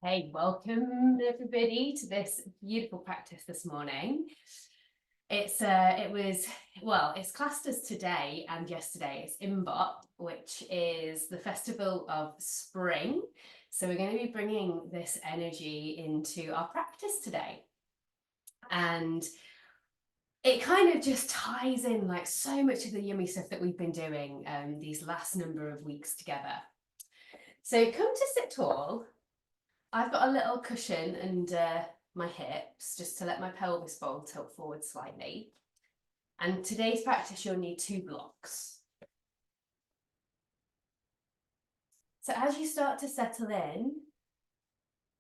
Hey, welcome everybody to this beautiful practice this morning. It's classed as today and yesterday. It's Imbolc, which is the festival of spring. So we're going to be bringing this energy into our practice today. And it kind of just ties in like so much of the yummy stuff that we've been doing these last number of weeks together. So come to sit tall. I've got a little cushion under my hips just to let my pelvis bowl tilt forward slightly. And today's practice, you'll need 2 blocks. So as you start to settle in,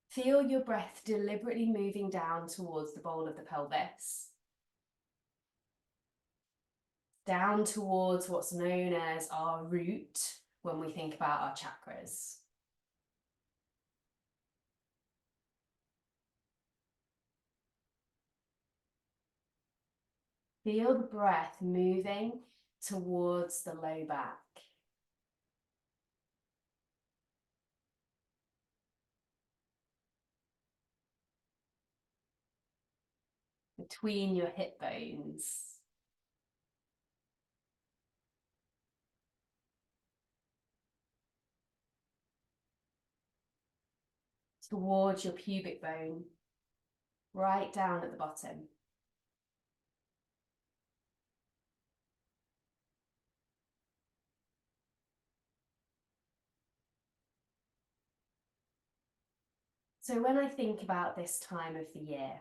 feel your breath deliberately moving down towards the bowl of the pelvis. Down towards what's known as our root when we think about our chakras. Feel the breath moving towards the low back. Between your hip bones. Towards your pubic bone, right down at the bottom. So when I think about this time of the year,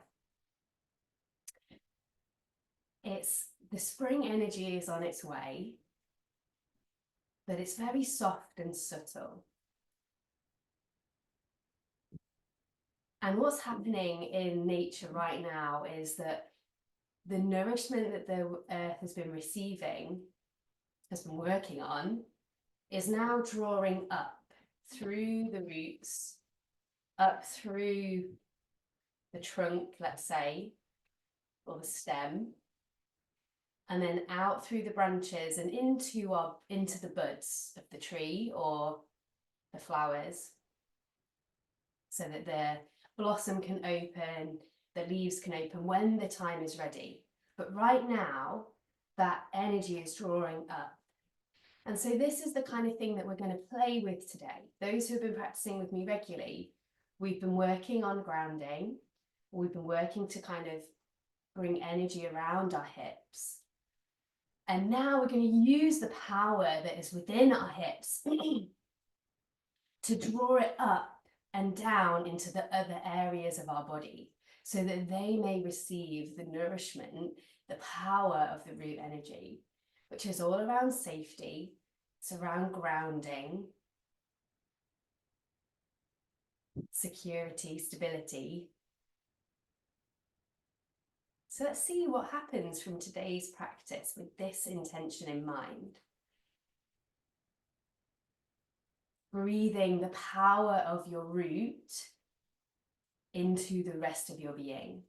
it's the spring energy is on its way, but it's very soft and subtle. And what's happening in nature right now is that the nourishment that the earth has been receiving, has been working on, is now drawing up through the roots, up through the trunk, let's say, or the stem, and then out through the branches and into the buds of the tree or the flowers, so that the blossom can open, the leaves can open when the time is ready. But right now, that energy is drawing up. And so this is the kind of thing that we're going to play with today. Those who have been practicing with me regularly, we've been working on grounding. We've been working to kind of bring energy around our hips. And now we're going to use the power that is within our hips to draw it up and down into the other areas of our body so that they may receive the nourishment, the power of the root energy, which is all around safety, it's around grounding, security, stability. So let's see what happens from today's practice with this intention in mind. Breathing the power of your root into the rest of your being.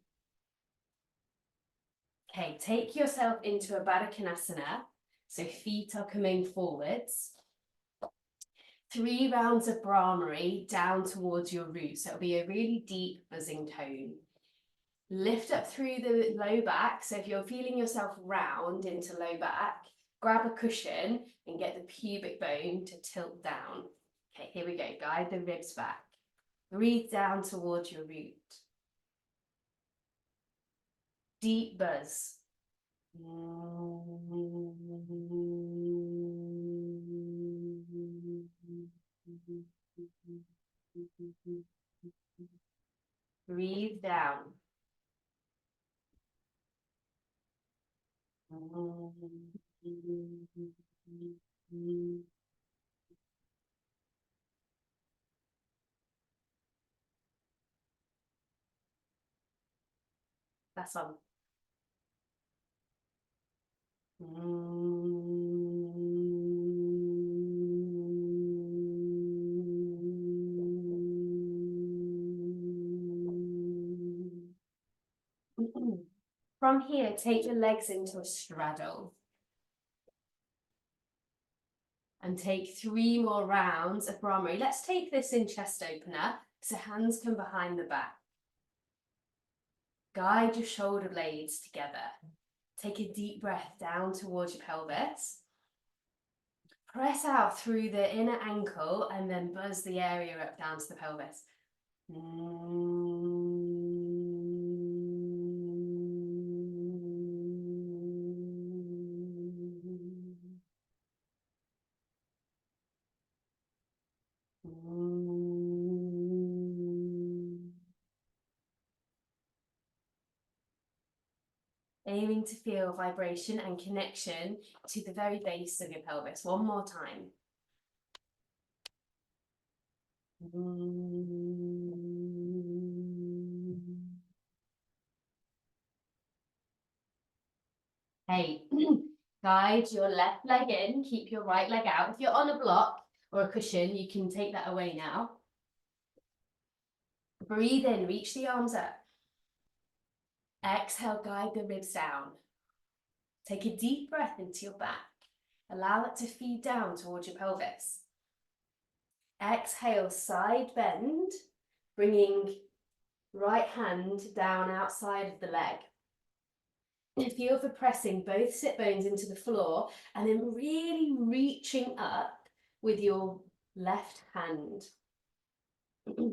Okay, take yourself into a Baddha Konasana, so feet are coming forwards. 3 rounds of Brahmari down towards your root, so it'll be a really deep buzzing tone. Lift up through the low back, so if you're feeling yourself round into low back, grab a cushion and get the pubic bone to tilt down. Okay, here we go, guide the ribs back. Breathe down towards your root. Deep buzz. Breathe down. That's on. From here, take your legs into a straddle. And take 3 more rounds of Brahmari. Let's take this in chest opener. So hands come behind the back. Guide your shoulder blades together. Take a deep breath down towards your pelvis. Press out through the inner ankle and then buzz the area up down to the pelvis. Aiming to feel vibration and connection to the very base of your pelvis. One more time. Hey, guide your left leg in, keep your right leg out. If you're on a block or a cushion, you can take that away now. Breathe in, reach the arms up. Exhale, guide the ribs down. Take a deep breath into your back. Allow that to feed down towards your pelvis. Exhale, side bend, bringing right hand down outside of the leg. Feel for pressing both sit bones into the floor and then really reaching up with your left hand.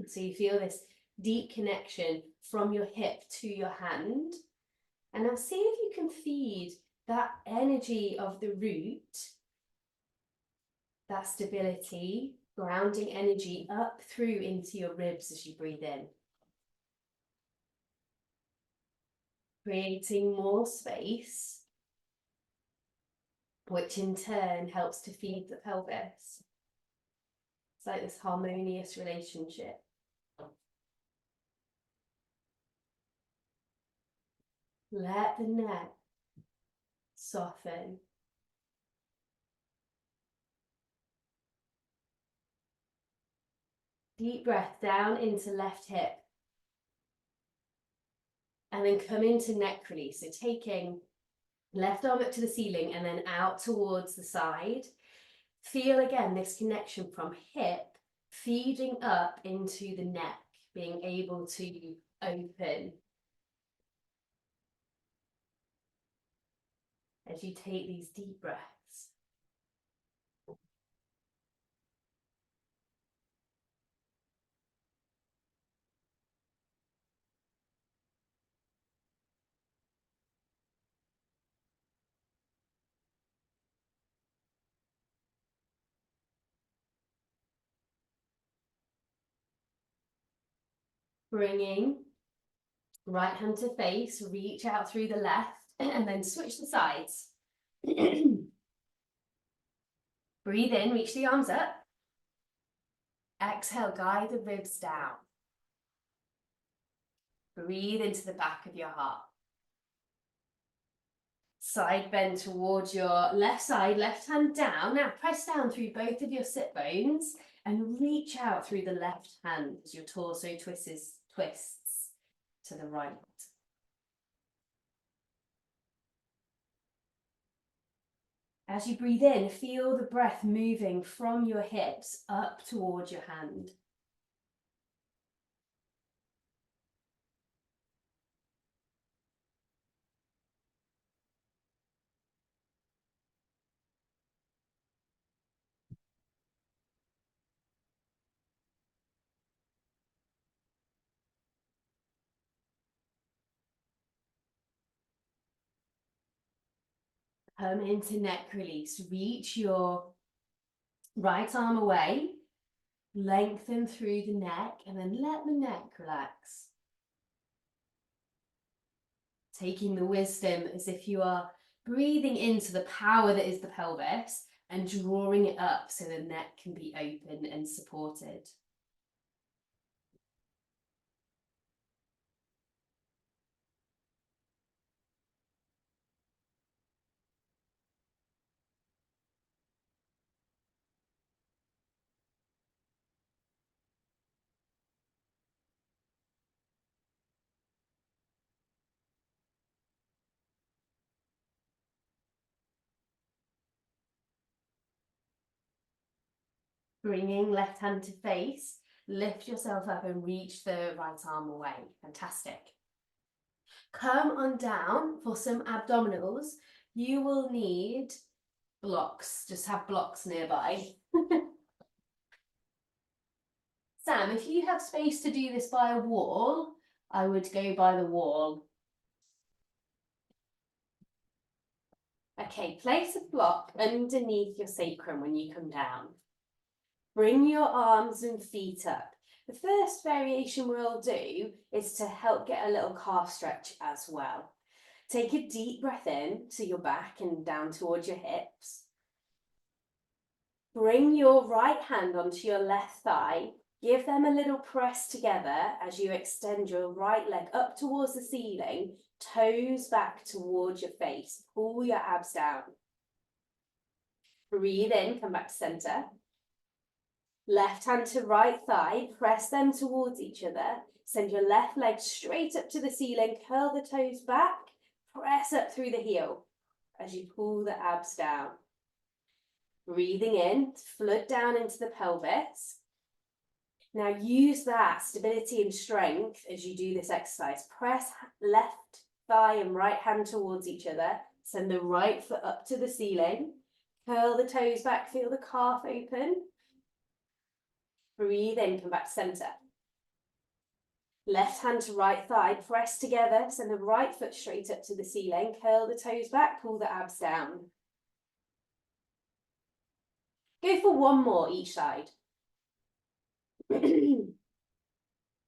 So you feel this deep connection from your hip to your hand. And now see if you can feed that energy of the root, that stability, grounding energy up through into your ribs as you breathe in. Creating more space, which in turn helps to feed the pelvis. It's like this harmonious relationship. Let the neck soften. Deep breath down into left hip. And then come into neck release. So taking left arm up to the ceiling and then out towards the side. Feel again this connection from hip feeding up into the neck, being able to open as you take these deep breaths. Bringing right hand to face, reach out through the left and then switch the sides. Breathe in, reach the arms up. Exhale, guide the ribs down. Breathe into the back of your heart. Side bend towards your left side, left hand down. Now press down through both of your sit bones and reach out through the left hand as your torso twists to the right. As you breathe in, feel the breath moving from your hips up towards your hand. Come into neck release. Reach your right arm away, lengthen through the neck, and then let the neck relax. Taking the wisdom as if you are breathing into the power that is the pelvis and drawing it up so the neck can be open and supported. Bringing left hand to face, Lift yourself up and reach the right arm away. Fantastic. Come on down for some abdominals. You will need blocks. Just have blocks nearby. Sam, if you have space to do this by a wall, I would go by the wall. Okay, place a block underneath your sacrum when you come down. Bring your arms and feet up. The first variation we'll do is to help get a little calf stretch as well. Take a deep breath in to your back and down towards your hips. Bring your right hand onto your left thigh. Give them a little press together as you extend your right leg up towards the ceiling, toes back towards your face. Pull your abs down. Breathe in, come back to center. Left hand to right thigh, press them towards each other. Send your left leg straight up to the ceiling, curl the toes back, press up through the heel as you pull the abs down. Breathing in, flood down into the pelvis. Now use that stability and strength as you do this exercise. Press left thigh and right hand towards each other. Send the right foot up to the ceiling. Curl the toes back, feel the calf open. Breathe in, come back to center. Left hand to right thigh, press together, send the right foot straight up to the ceiling, curl the toes back, pull the abs down. Go for one more each side.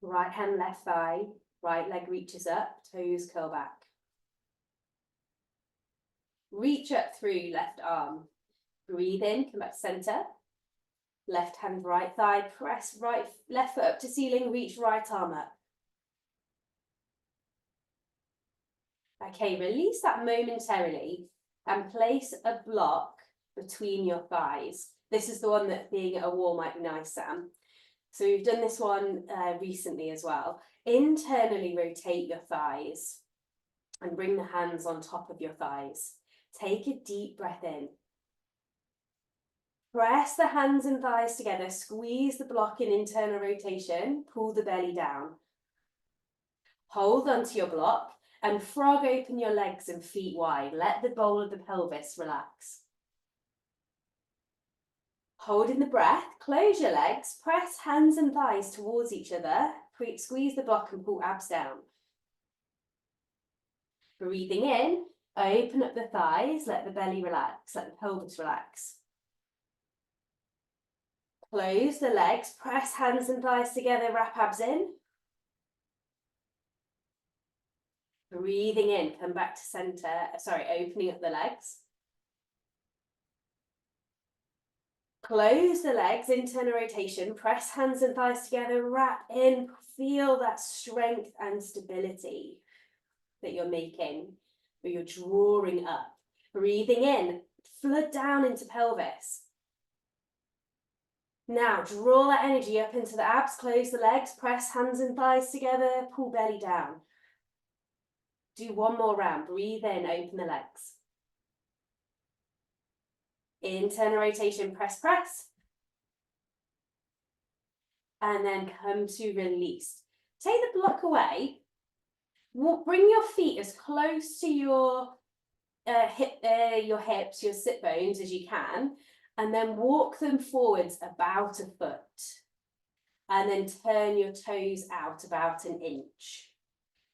Right hand, left thigh, right leg reaches up, toes curl back. Reach up through left arm. Breathe in, come back to center. Left hand, right thigh, press left foot up to ceiling, reach right arm up. Okay, release that momentarily and place a block between your thighs. This is the one that being at a wall might be nice, Sam. So we've done this one recently as well. Internally rotate your thighs and bring the hands on top of your thighs. Take a deep breath in. Press the hands and thighs together, squeeze the block in internal rotation, pull the belly down. Hold onto your block and frog open your legs and feet wide. Let the bowl of the pelvis relax. Holding the breath, close your legs, press hands and thighs towards each other, squeeze the block and pull abs down. Breathing in, open up the thighs, let the belly relax, let the pelvis relax. Close the legs, press hands and thighs together, wrap abs in. Breathing in, come back to center, opening up the legs. Close the legs, internal rotation, press hands and thighs together, wrap in, feel that strength and stability that you're making, that you're drawing up. Breathing in, flood down into pelvis. Now, draw that energy up into the abs, close the legs, press hands and thighs together, pull belly down. Do one more round, breathe in, open the legs. Internal rotation, press, press. And then come to release. Take the block away. Bring your feet as close to your hips, your sit bones as you can, and then walk them forwards about a foot. And then turn your toes out about an inch.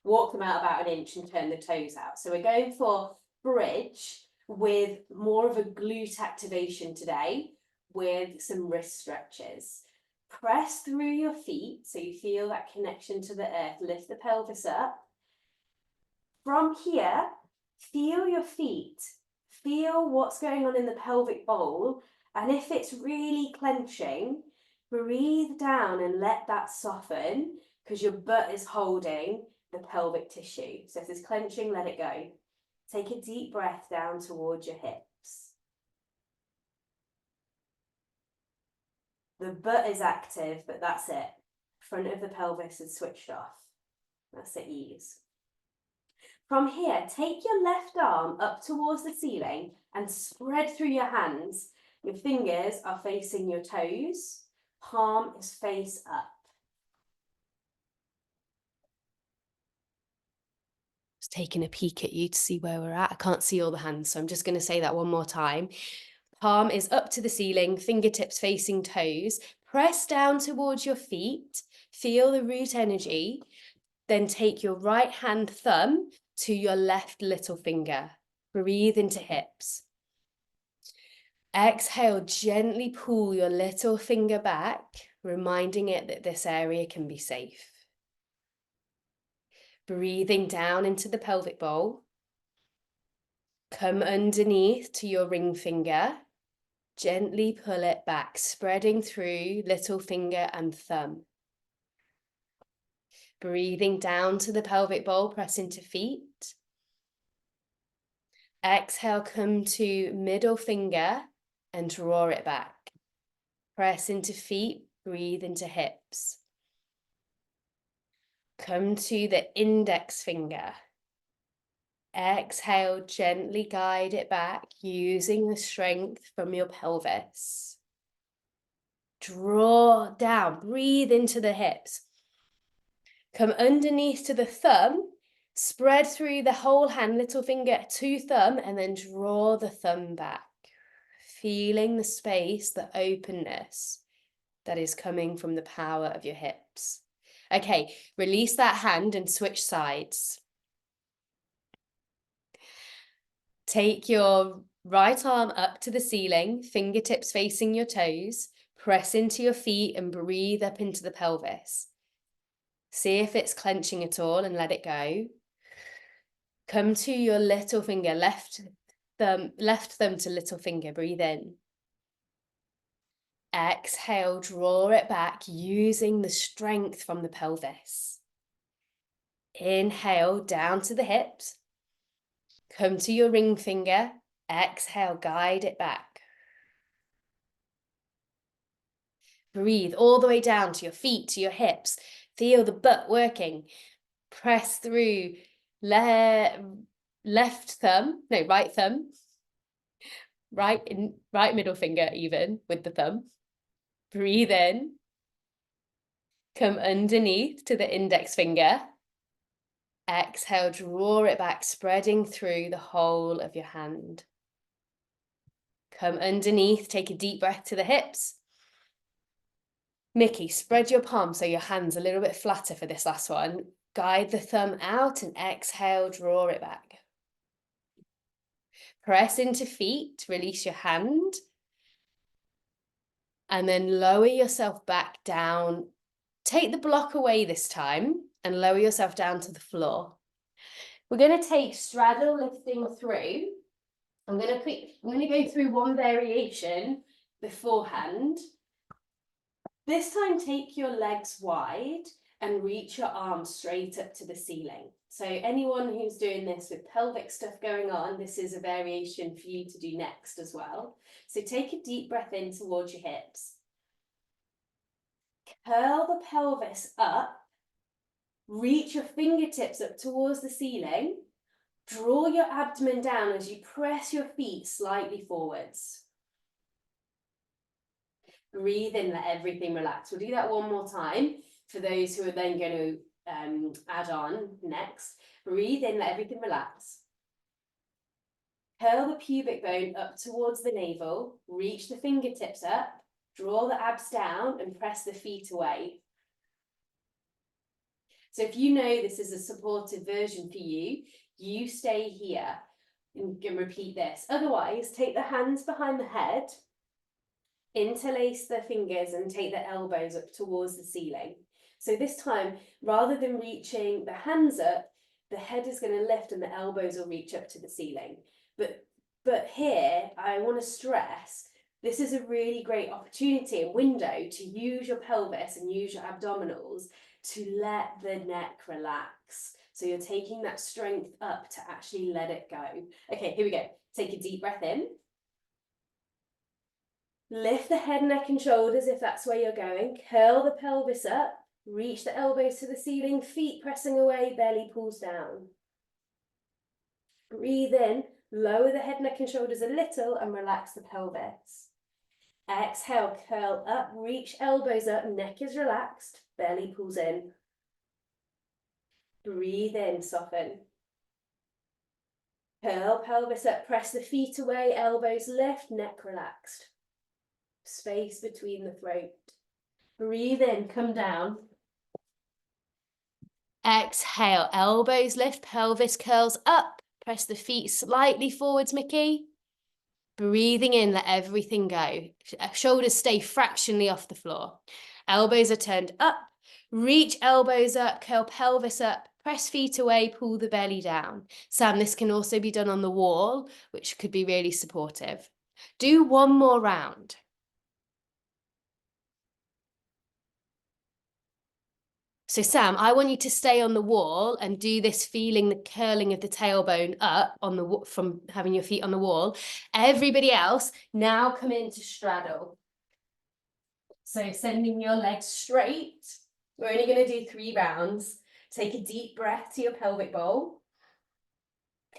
Walk them out about an inch and turn the toes out. So we're going for bridge with more of a glute activation today with some wrist stretches. Press through your feet so you feel that connection to the earth. Lift the pelvis up. From here, feel your feet. Feel what's going on in the pelvic bowl. And if it's really clenching, breathe down and let that soften because your butt is holding the pelvic tissue. So if it's clenching, let it go. Take a deep breath down towards your hips. The butt is active, but that's it. Front of the pelvis is switched off. That's the ease. From here, take your left arm up towards the ceiling and spread through your hands. Your fingers are facing your toes. Palm is face up. Just taking a peek at you to see where we're at. I can't see all the hands, so I'm just going to say that one more time. Palm is up to the ceiling, fingertips facing toes. Press down towards your feet. Feel the root energy. Then take your right hand thumb to your left little finger. Breathe into hips. Exhale, gently pull your little finger back, reminding it that this area can be safe. Breathing down into the pelvic bowl. Come underneath to your ring finger. Gently pull it back, spreading through little finger and thumb. Breathing down to the pelvic bowl, press into feet. Exhale, come to middle finger and draw it back. Press into feet, breathe into hips. Come to the index finger. Exhale, gently guide it back using the strength from your pelvis. Draw down, breathe into the hips. Come underneath to the thumb, spread through the whole hand, little finger to thumb, and then draw the thumb back. Feeling the space, the openness that is coming from the power of your hips. Okay, release that hand and switch sides. Take your right arm up to the ceiling, fingertips facing your toes. Press into your feet and breathe up into the pelvis. See if it's clenching at all and let it go. Come to your little finger, left thumb to little finger, breathe in. Exhale, draw it back using the strength from the pelvis. Inhale, down to the hips. Come to your ring finger. Exhale, guide it back. Breathe all the way down to your feet, to your hips. Feel the butt working. Press through right thumb, right middle finger even with the thumb. Breathe in. Come underneath to the index finger. Exhale, draw it back, spreading through the whole of your hand. Come underneath, take a deep breath to the hips. Nikki, spread your palms so your hand's a little bit flatter for this last one. Guide the thumb out and exhale, draw it back. Press into feet, release your hand. And then lower yourself back down. Take the block away this time and lower yourself down to the floor. We're going to take straddle lifting through. I'm going to go through one variation beforehand. This time, take your legs wide and reach your arms straight up to the ceiling. So anyone who's doing this with pelvic stuff going on, this is a variation for you to do next as well. So take a deep breath in towards your hips. Curl the pelvis up. Reach your fingertips up towards the ceiling. Draw your abdomen down as you press your feet slightly forwards. Breathe in, let everything relax. We'll do that one more time for those who are then going to add on next. Breathe in, let everything relax. Curl the pubic bone up towards the navel. Reach the fingertips up. Draw the abs down and press the feet away. So if you know this is a supportive version for you, you stay here and repeat this. Otherwise, take the hands behind the head, interlace the fingers and take the elbows up towards the ceiling. So this time, rather than reaching the hands up, the head is going to lift and the elbows will reach up to the ceiling. But here, I want to stress, this is a really great opportunity and window to use your pelvis and use your abdominals to let the neck relax. So you're taking that strength up to actually let it go. Okay, here we go. Take a deep breath in. Lift the head, neck and shoulders if that's where you're going. Curl the pelvis up. Reach the elbows to the ceiling, feet pressing away, belly pulls down. Breathe in, lower the head, neck and shoulders a little and relax the pelvis. Exhale, curl up, reach elbows up, neck is relaxed, belly pulls in. Breathe in, soften. Curl pelvis up, press the feet away, elbows lift, neck relaxed. Space between the throat. Breathe in, come down. Exhale, elbows lift, pelvis curls up. Press the feet slightly forwards, Mickey. Breathing in, let everything go. Shoulders stay fractionally off the floor. Elbows are turned up. Reach elbows up, curl pelvis up. Press feet away, pull the belly down. Sam, this can also be done on the wall, which could be really supportive. Do one more round. So Sam, I want you to stay on the wall and do this, feeling the curling of the tailbone up on the from having your feet on the wall. Everybody else, now come into straddle. So sending your legs straight. We're only going to do 3 rounds. Take a deep breath to your pelvic bowl.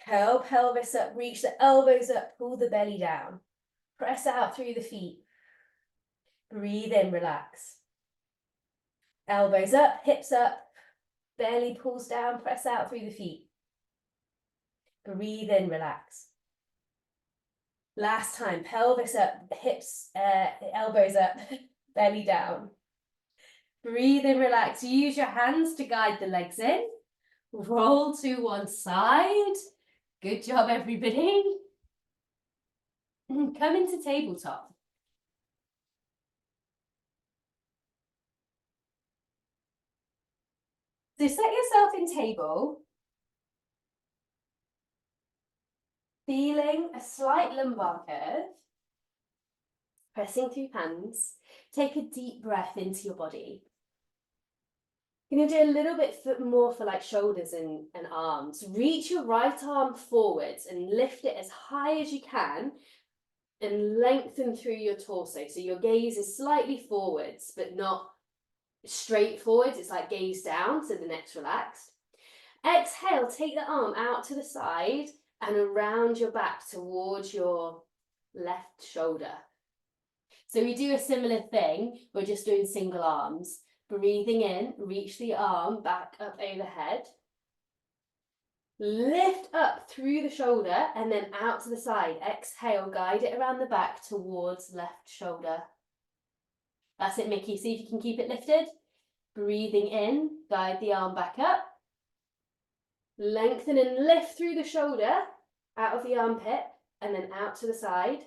Curl pelvis up, reach the elbows up, pull the belly down. Press out through the feet. Breathe in, relax. Elbows up, hips up. Belly pulls down, press out through the feet. Breathe in, relax. Last time, pelvis up, hips, elbows up, belly down. Breathe in, relax. Use your hands to guide the legs in. Roll to one side. Good job, everybody. Come into tabletop. So set yourself in table. Feeling a slight lumbar curve. Pressing through hands. Take a deep breath into your body. You're going to do a little bit more for like shoulders and arms. Reach your right arm forwards and lift it as high as you can and lengthen through your torso. So your gaze is slightly forwards, but not straight forwards. It's like gaze down, so the neck's relaxed. Exhale, take the arm out to the side and around your back towards your left shoulder. So we do a similar thing, we're just doing single arms. Breathing in, reach the arm back up overhead. Lift up through the shoulder and then out to the side. Exhale, guide it around the back towards left shoulder. That's it, Mickey. See if you can keep it lifted. Breathing in, guide the arm back up. Lengthen and lift through the shoulder, out of the armpit, and then out to the side.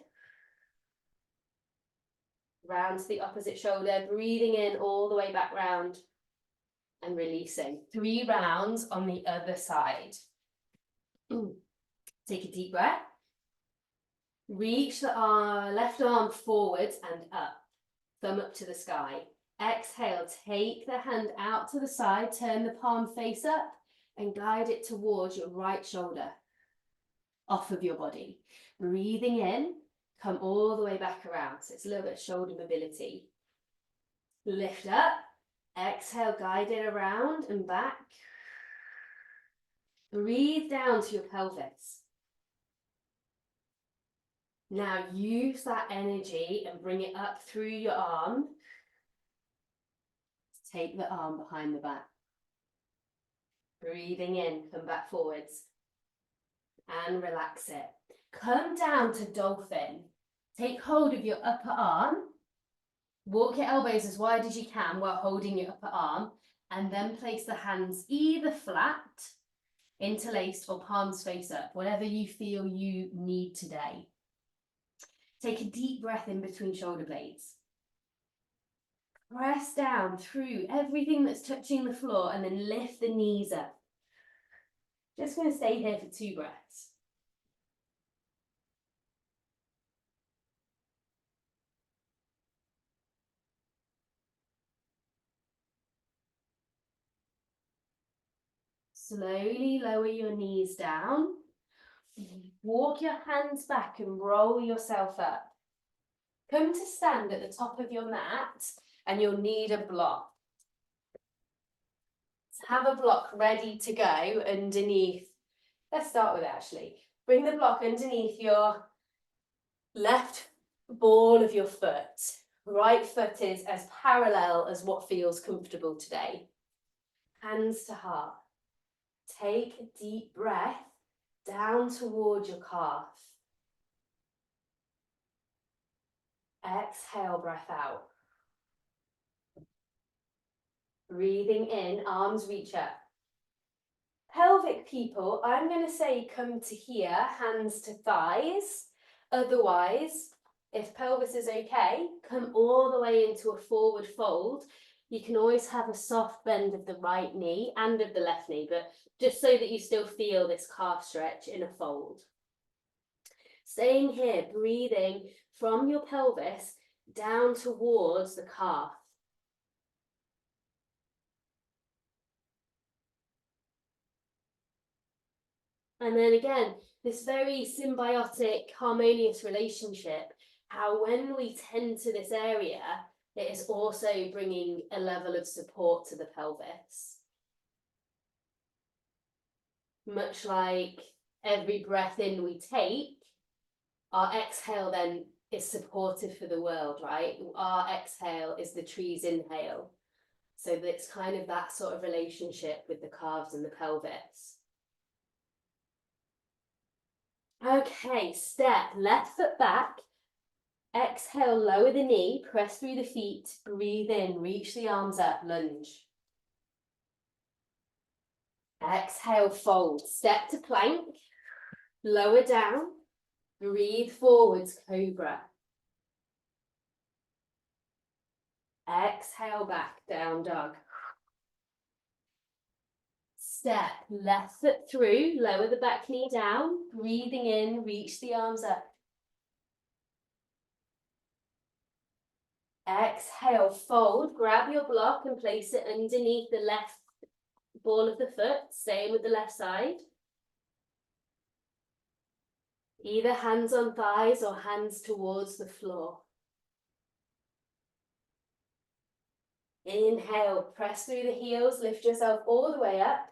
Round to the opposite shoulder, breathing in all the way back round and releasing. 3 rounds on the other side. Take a deep breath. Reach the left arm forwards and up, thumb up to the sky. Exhale, take the hand out to the side, turn the palm face up and guide it towards your right shoulder, off of your body. Breathing in, come all the way back around. So it's a little bit of shoulder mobility. Lift up, exhale, guide it around and back. Breathe down to your pelvis. Now use that energy and bring it up through your arm. Take the arm behind the back. Breathing in, come back forwards and relax it. Come down to dolphin. Take hold of your upper arm. Walk your elbows as wide as you can while holding your upper arm, and then place the hands either flat, interlaced, or palms face up, whatever you feel you need today. Take a deep breath in between shoulder blades. Press down through everything that's touching the floor and then lift the knees up. Just going to stay here for 2 breaths. Slowly lower your knees down. Walk your hands back and roll yourself up. Come to stand at the top of your mat and you'll need a block. So have a block ready to go underneath. Let's start with it actually. Bring the block underneath your left ball of your foot. Right foot is as parallel as what feels comfortable today. Hands to heart. Take a deep breath down towards your calf. Exhale, breath out. Breathing in, arms reach up. Pelvic people, I'm going to say come to here, hands to thighs. Otherwise, if pelvis is okay, come all the way into a forward fold. You can always have a soft bend of the right knee and of the left knee, but just so that you still feel this calf stretch in a fold. Staying here, breathing from your pelvis down towards the calf. And then again, this very symbiotic, harmonious relationship, how when we tend to this area, it is also bringing a level of support to the pelvis. Much like every breath in we take, our exhale then is supportive for the world, right? Our exhale is the tree's inhale. So it's kind of that sort of relationship with the calves and the pelvis. Okay, step left foot back. Exhale, lower the knee, press through the feet, breathe in, reach the arms up, lunge. Exhale, fold, step to plank, lower down, breathe forwards, cobra. Exhale, back, down dog. Step left foot through, lower the back knee down, breathing in, reach the arms up. Exhale, fold, grab your block and place it underneath the left ball of the foot, same with the left side. Either hands on thighs or hands towards the floor. Inhale, press through the heels, lift yourself all the way up,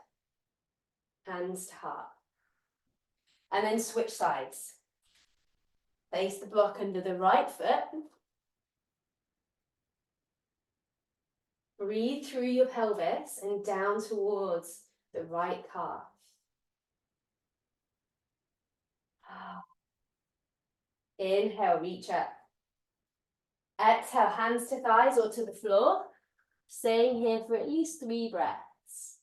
hands to heart. And then switch sides. Place the block under the right foot. Breathe through your pelvis and down towards the right calf. Inhale, reach up. Exhale, hands to thighs or to the floor. Staying here for at least 3 breaths.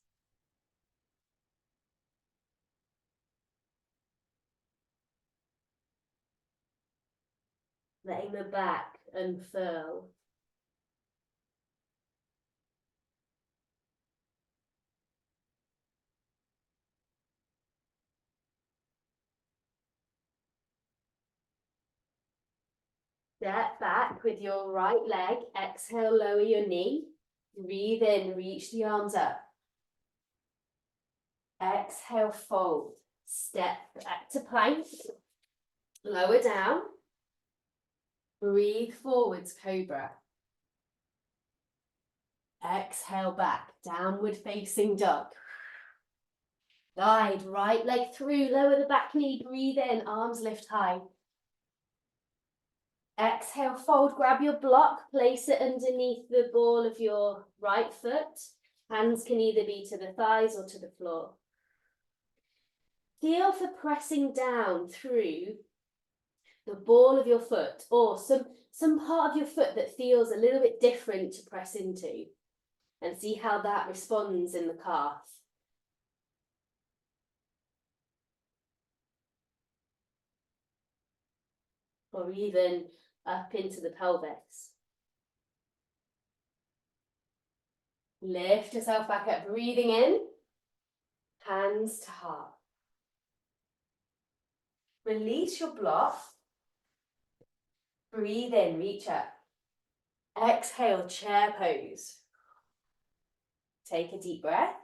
Letting the back unfurl. Step back with your right leg. Exhale, lower your knee. Breathe in, reach the arms up. Exhale, fold. Step back to plank. Lower down. Breathe forwards, cobra. Exhale back, downward facing dog. Guide right leg through, lower the back knee, breathe in, arms lift high. Exhale, fold, grab your block, place it underneath the ball of your right foot. Hands can either be to the thighs or to the floor. Feel for pressing down through the ball of your foot or some part of your foot that feels a little bit different to press into, and see how that responds in the calf. Or even up into the pelvis. Lift yourself back up, breathing in, hands to heart. Release your block. Breathe in, reach up. Exhale, chair pose. Take a deep breath.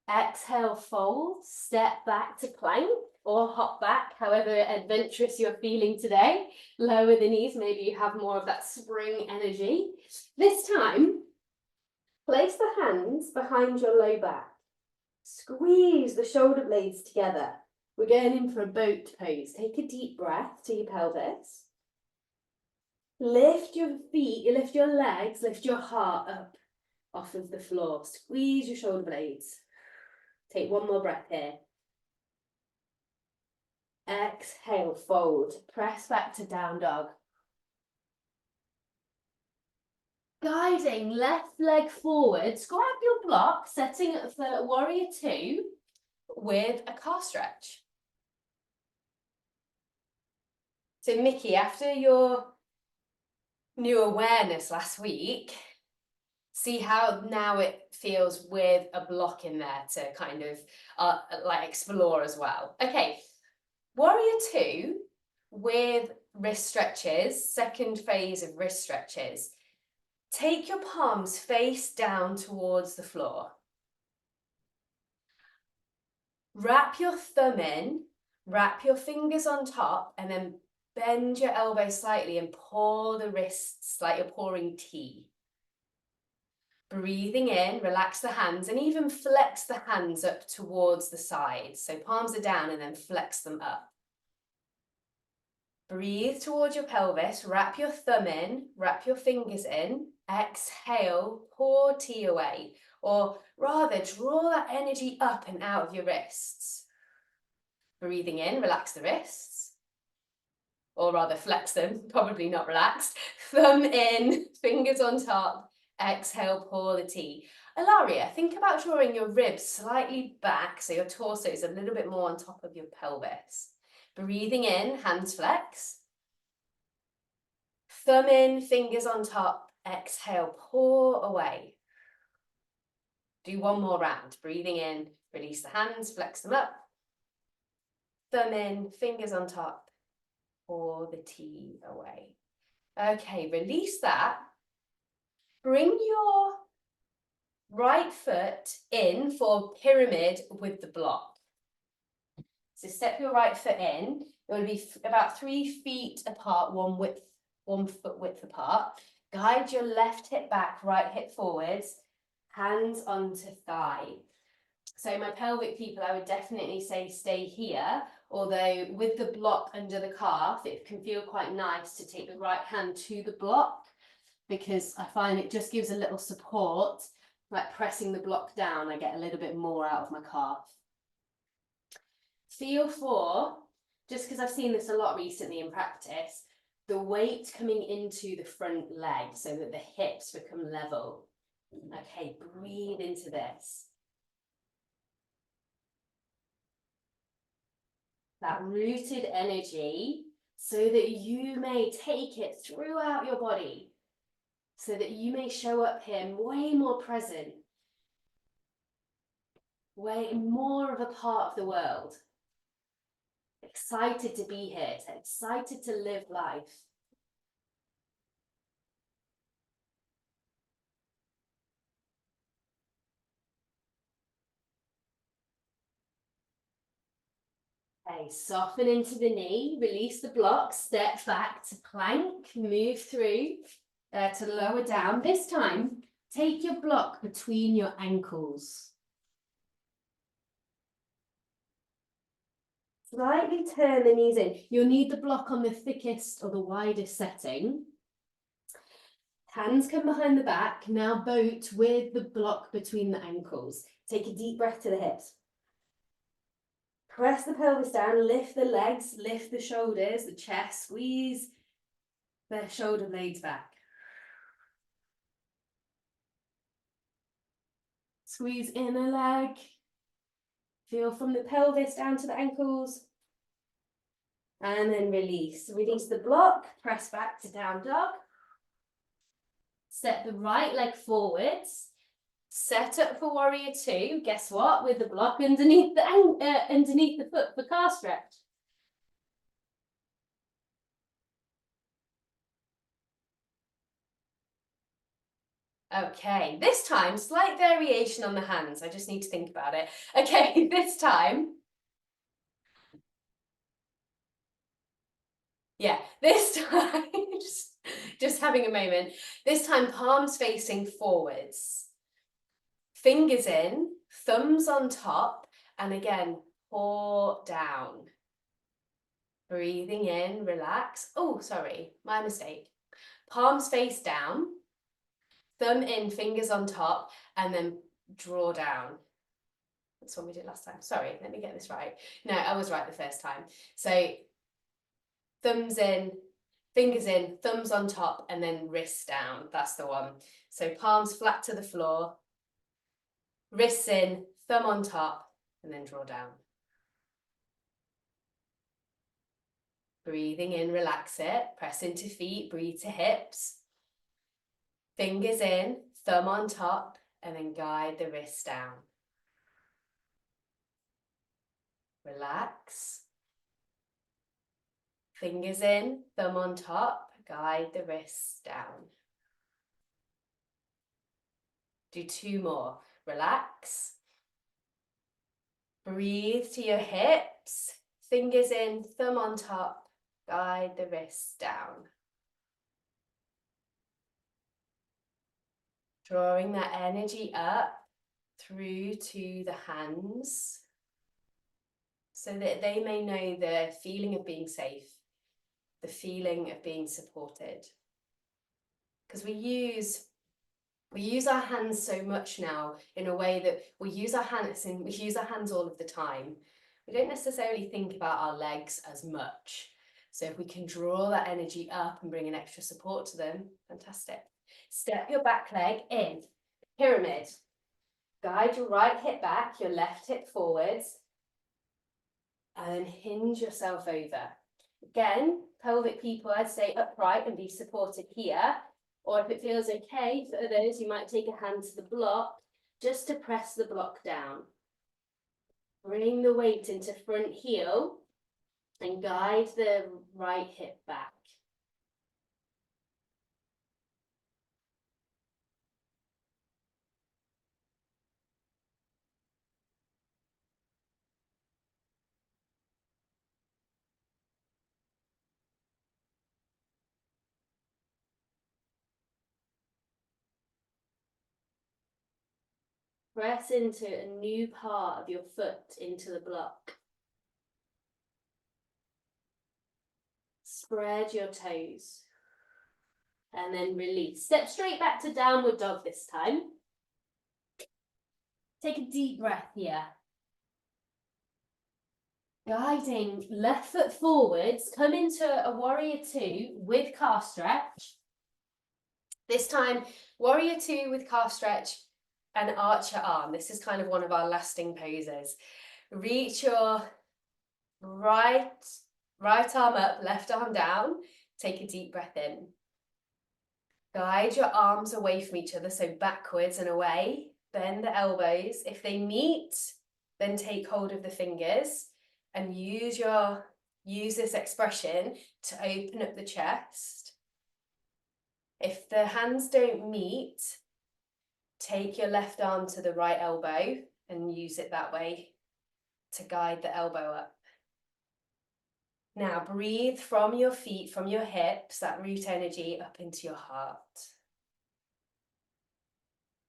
Exhale, fold, step back to plank or hop back, however adventurous you're feeling today. Lower the knees, maybe you have more of that spring energy. This time, place the hands behind your low back. Squeeze the shoulder blades together. We're going in for a boat pose. Take a deep breath to your pelvis. Lift your feet, you lift your legs, lift your heart up off of the floor. Squeeze your shoulder blades. Take one more breath here. Exhale, fold. Press back to down dog. Guiding left leg forwards, grab your block, setting up for warrior two with a calf stretch. So Mickey, after your new awareness last week, see how now it feels with a block in there to kind of like explore as well. Okay, warrior two with wrist stretches, second phase of wrist stretches. Take your palms face down towards the floor. Wrap your thumb in, wrap your fingers on top, and then bend your elbow slightly and pour the wrists like you're pouring tea. Breathing in, relax the hands and even flex the hands up towards the sides. So palms are down and then flex them up. Breathe towards your pelvis, wrap your thumb in, wrap your fingers in. Exhale, pour tea away, or rather draw that energy up and out of your wrists. Breathing in, relax the wrists, or rather flex them, probably not relaxed. Thumb in, fingers on top, exhale, pour the tea. Ilaria, think about drawing your ribs slightly back so your torso is a little bit more on top of your pelvis. Breathing in, hands flex. Thumb in, fingers on top, exhale, pour away. Do one more round. Breathing in, release the hands, flex them up. Thumb in, fingers on top, pour the tea away. Okay, release that. Bring your right foot in for pyramid with the block. So step your right foot in. It will be about 3 feet apart, one foot width apart. Guide your left hip back, right hip forwards, hands onto thigh. So my pelvic people, I would definitely say stay here, although with the block under the calf, it can feel quite nice to take the right hand to the block because I find it just gives a little support, like pressing the block down, I get a little bit more out of my calf. Feel for, just because I've seen this a lot recently in practice, the weight coming into the front leg so that the hips become level. Okay, breathe into this. That rooted energy so that you may take it throughout your body, so that you may show up here way more present, way more of a part of the world. Excited to be here, excited to live life. Okay, soften into the knee, release the block, step back to plank, move through to lower down. This time, take your block between your ankles. Slightly turn the knees in. You'll need the block on the thickest or the widest setting. Hands come behind the back. Now boat with the block between the ankles. Take a deep breath to the hips. Press the pelvis down, lift the legs, lift the shoulders, the chest, squeeze the shoulder blades back. Squeeze inner leg. Feel from the pelvis down to the ankles. And then release. Release the block, press back to down dog. Step the right leg forwards. Set up for warrior two. Guess what? With the block underneath the foot for calf stretch. Okay, this time, slight variation on the hands. I just need to think about it. Okay, this time. Yeah, this time, just having a moment. This time, palms facing forwards. Fingers in, thumbs on top, and again, pour down. Breathing in, relax. Oh, sorry, my mistake. palms face down, thumb in, fingers on top, and then draw down. That's what we did last time. Sorry, let me get this right. No, I was right the first time. So thumbs in, fingers in, thumbs on top, and then wrists down. That's the one. So palms flat to the floor, wrists in, thumb on top, and then draw down. Breathing in, relax it, press into feet, breathe to hips. Fingers in, thumb on top, and then guide the wrists down. Relax. Fingers in, thumb on top, guide the wrists down. Do 2 more. Relax. Breathe to your hips. Fingers in, thumb on top, guide the wrists down. Drawing that energy up through to the hands so that they may know the feeling of being safe, the feeling of being supported. Because we use our hands so much now in a way that we use our hands all of the time. We don't necessarily think about our legs as much. So if we can draw that energy up and bring an extra support to them, fantastic. Step your back leg in, pyramid. Guide your right hip back, your left hip forwards, and then hinge yourself over. Again, pelvic people, I'd say upright and be supported here. Or if it feels okay for others, you might take a hand to the block just to press the block down. Bring the weight into front heel and guide the right hip back. Press into a new part of your foot into the block. Spread your toes. And then release. Step straight back to downward dog this time. Take a deep breath here. Guiding left foot forwards, come into a warrior 2 with calf stretch. This time, warrior 2 with calf stretch and arch your arm. This is kind of one of our lasting poses. Reach your right arm up, left arm down. Take a deep breath in. Guide your arms away from each other, so backwards and away. Bend the elbows. If they meet, then take hold of the fingers and use this expression to open up the chest. If the hands don't meet, take your left arm to the right elbow and use it that way to guide the elbow up. Now breathe from your feet, from your hips, that root energy up into your heart.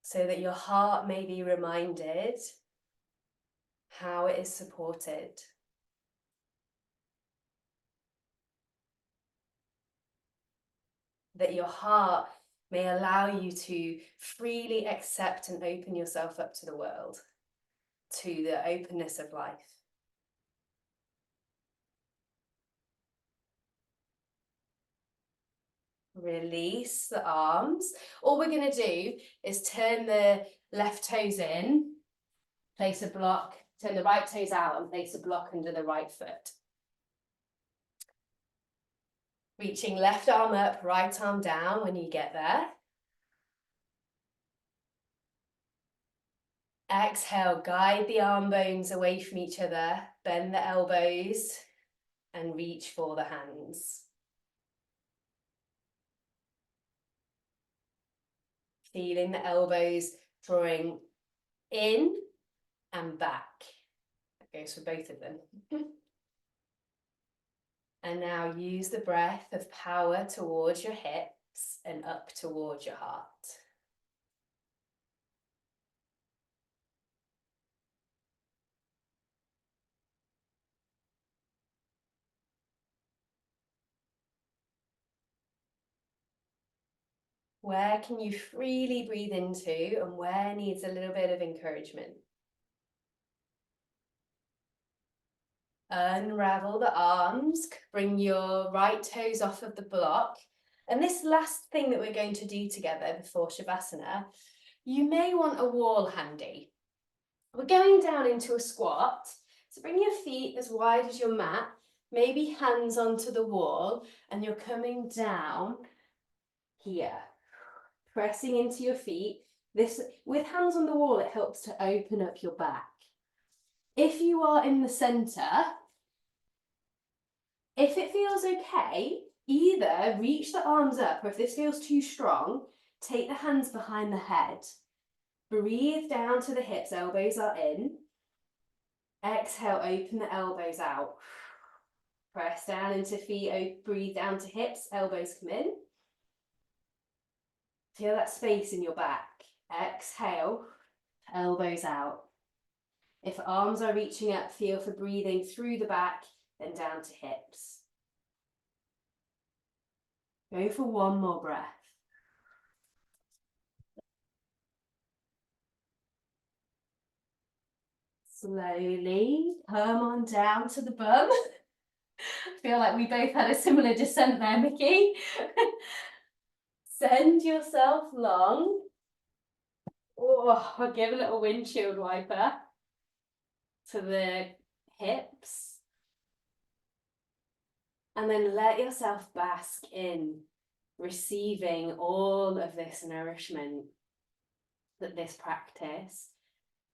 So that your heart may be reminded how it is supported. That your heart may allow you to freely accept and open yourself up to the world, to the openness of life. Release the arms. All we're going to do is turn the left toes in, place a block, turn the right toes out and place a block under the right foot. Reaching left arm up, right arm down when you get there. Exhale, guide the arm bones away from each other, bend the elbows and reach for the hands. Feeling the elbows drawing in and back. That goes for both of them. And now use the breath of power towards your hips and up towards your heart. Where can you freely breathe into and where needs a little bit of encouragement? Unravel the arms, bring your right toes off of the block. And this last thing that we're going to do together before Shavasana, you may want a wall handy. We're going down into a squat, so bring your feet as wide as your mat, maybe hands onto the wall, and you're coming down here, pressing into your feet. This, with hands on the wall, it helps to open up your back. If you are in the center, if it feels okay, either reach the arms up, or if this feels too strong, take the hands behind the head. Breathe down to the hips, elbows are in. Exhale, open the elbows out. Press down into feet, breathe down to hips, elbows come in. Feel that space in your back. Exhale, elbows out. If arms are reaching up, feel for breathing through the back, then down to hips. Go for one more breath. Slowly come on down to the bum. Feel like we both had a similar descent there, Mickey. Send yourself long. Oh, I'll give a little windshield wiper to the hips. And then let yourself bask in, receiving all of this nourishment that this practice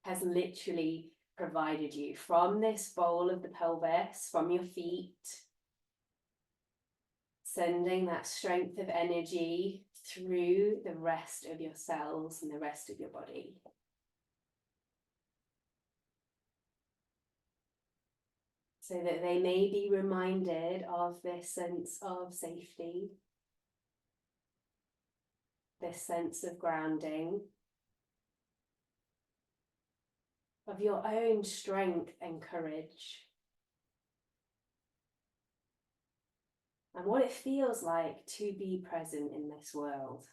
has literally provided you from this bowl of the pelvis, from your feet, sending that strength of energy through the rest of your cells and the rest of your body. So that they may be reminded of this sense of safety, this sense of grounding, of your own strength and courage, and what it feels like to be present in this world.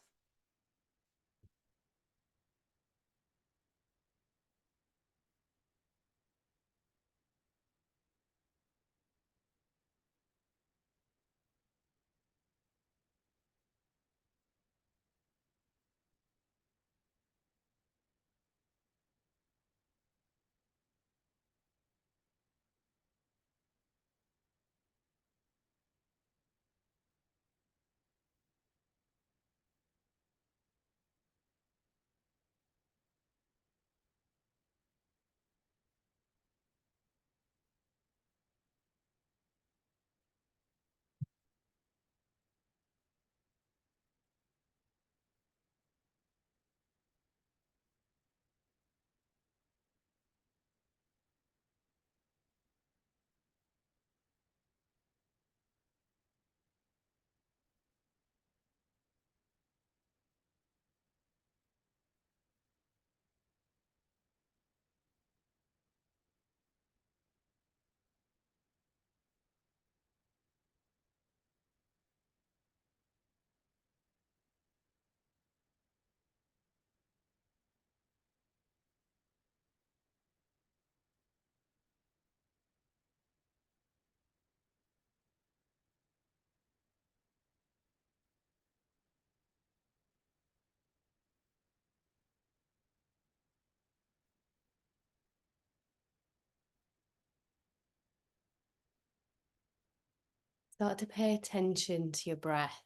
Start to pay attention to your breath.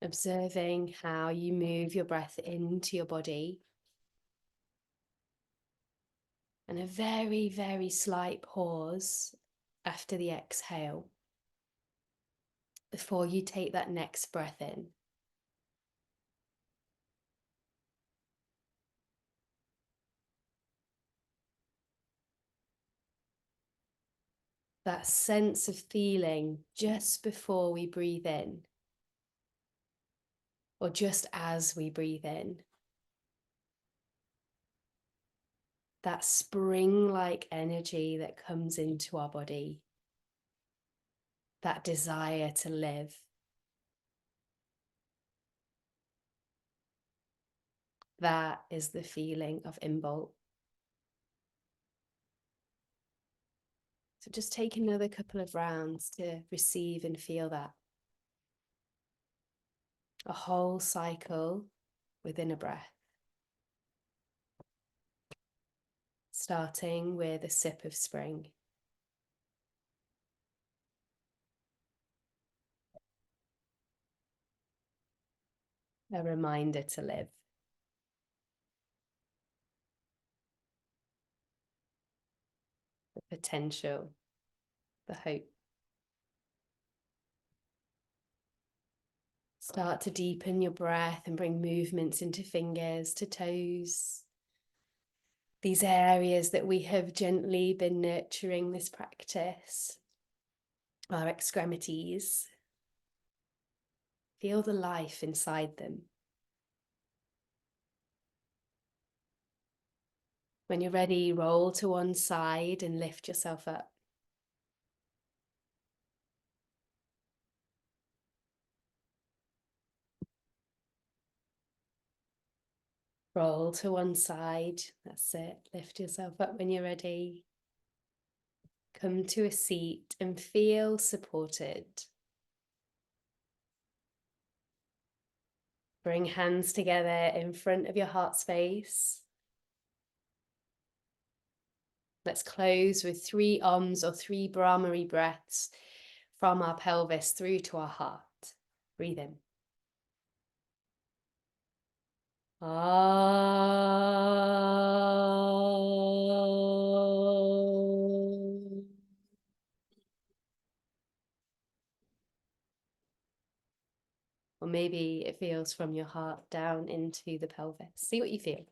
Observing how you move your breath into your body. And a very, very slight pause after the exhale before you take that next breath in. That sense of feeling just before we breathe in, or just as we breathe in. That spring-like energy that comes into our body. that desire to live. That is the feeling of Imbolc. So just take another couple of rounds to receive and feel that. A whole cycle within a breath. Starting with a sip of spring. A reminder to live. The potential, the hope. Start to deepen your breath and bring movements into fingers, to toes. These areas that we have gently been nurturing this practice. Our extremities. Feel the life inside them. When you're ready, roll to one side and lift yourself up. Roll to one side. That's it. Lift yourself up when you're ready. Come to a seat and feel supported. Bring hands together in front of your heart space. Let's close with 3 Oms or 3 Brahmari breaths from our pelvis through to our heart. Breathe in. Or maybe it feels from your heart down into the pelvis. See what you feel.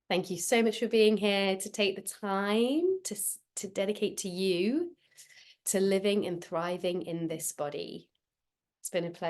Thank you so much for being here, to take the time to dedicate to you, to living and thriving in this body. It's been a pleasure.